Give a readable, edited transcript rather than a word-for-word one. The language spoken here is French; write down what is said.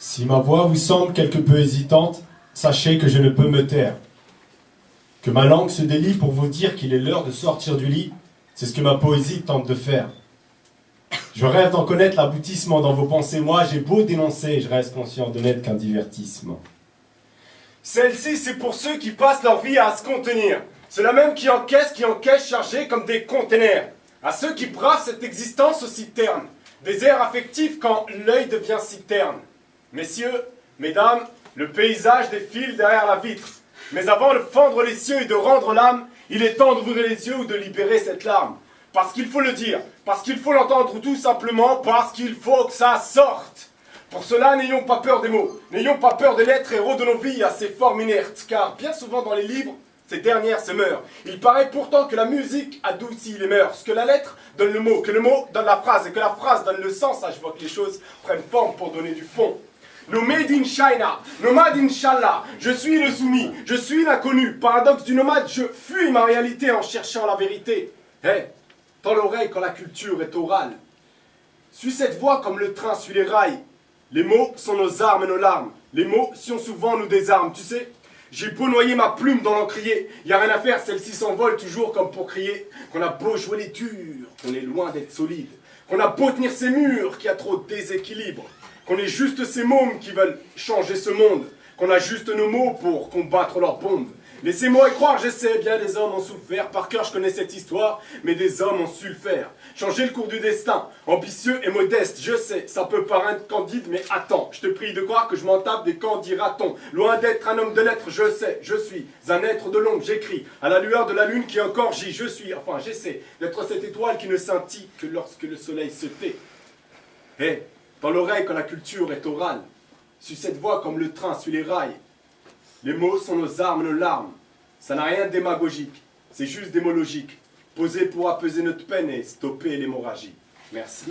Si ma voix vous semble quelque peu hésitante, sachez que je ne peux me taire. Que ma langue se délie pour vous dire qu'il est l'heure de sortir du lit, c'est ce que ma poésie tente de faire. Je rêve d'en connaître l'aboutissement dans vos pensées, moi j'ai beau dénoncer, je reste conscient de n'être qu'un divertissement. Celle-ci, c'est pour ceux qui passent leur vie à se contenir. Ceux-là même qui encaissent chargés comme des containers. À ceux qui bravent cette existence aussi terne. Des airs affectifs quand l'œil devient si terne. Messieurs, mesdames, le paysage défile derrière la vitre. Mais avant de fendre les cieux et de rendre l'âme, il est temps d'ouvrir les yeux ou de libérer cette larme. Parce qu'il faut le dire, parce qu'il faut l'entendre ou tout simplement parce qu'il faut que ça sorte. Pour cela, n'ayons pas peur des mots, n'ayons pas peur des lettres héros de nos vies à ces formes inertes, car bien souvent dans les livres, ces dernières se meurent. Il paraît pourtant que la musique adoucit les mœurs, que la lettre donne le mot, que le mot donne la phrase, et que la phrase donne le sens. Ah, je vois que les choses prennent forme pour donner du fond. Nos made in China, nomade inshallah, je suis le soumis, je suis l'inconnu. Paradoxe du nomade, je fuis ma réalité en cherchant la vérité. Tends l'oreille quand la culture est orale. Suis cette voix comme le train suit les rails. Les mots sont nos armes et nos larmes. Les mots, si souvent, nous désarment. Tu sais, j'ai beau noyer ma plume dans l'encrier, y a rien à faire, celle-ci s'envole toujours comme pour crier qu'on a beau jouer les durs, qu'on est loin d'être solide, qu'on a beau tenir ces murs, qu'il y a trop de déséquilibre, qu'on est juste ces mômes qui veulent changer ce monde, qu'on a juste nos mots pour combattre leurs bombes. Laissez-moi y croire, j'essaie, bien des hommes ont souffert, par cœur je connais cette histoire, mais des hommes ont su le faire. Changer le cours du destin, ambitieux et modeste, je sais, ça peut paraître candide, mais attends, je te prie de croire que je m'en tape des quand dira-t-on. Loin d'être un homme de lettres, je sais, je suis un être de l'ombre, j'écris, à la lueur de la lune qui encore gît, je suis, enfin j'essaie, d'être cette étoile qui ne scintille que lorsque le soleil se tait. Dans l'oreille quand la culture est orale, suis cette voix comme le train suit les rails. Les mots sont nos armes, nos larmes. Ça n'a rien de démagogique, c'est juste des mots logiques. Posés pour apaiser notre peine et stopper l'hémorragie. Merci.